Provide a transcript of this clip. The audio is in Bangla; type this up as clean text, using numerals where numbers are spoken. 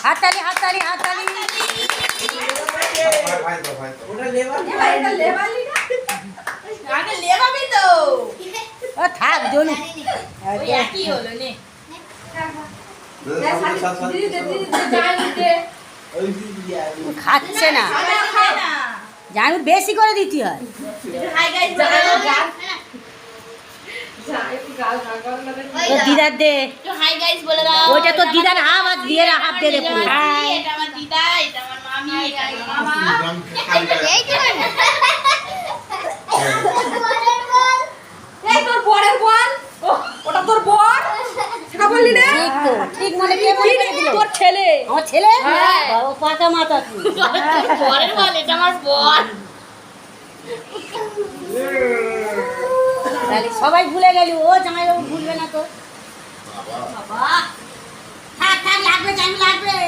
হাততালি হাততালি হাততালি। ও থাক জলু খাচ্ছে না, জানি বেশি করে দিতে হয়। তোর দিদার দে, ওইটা তোর দিদার হাফ আর দিয়ে হাফ দে দে পুরো। এটা আমার দিদা, এটা আমার মামি, এটা আমার মামা। এই তোর বরের বল, ওটা তোর বর, সেটা বললি না? ঠিক তো, ঠিক মানে কে বলে দিল? তোর ছেলে। আমার ছেলে? হ্যাঁ। বাবা পাকা মাথা তুই। বরের বল, এটা আমার বর। তাহলে সবাই ভুলে গেলি, ও জামাইবাবু ভুলবে না তো। বাবা থাক থাক, লাগবে টাইম লাগবে।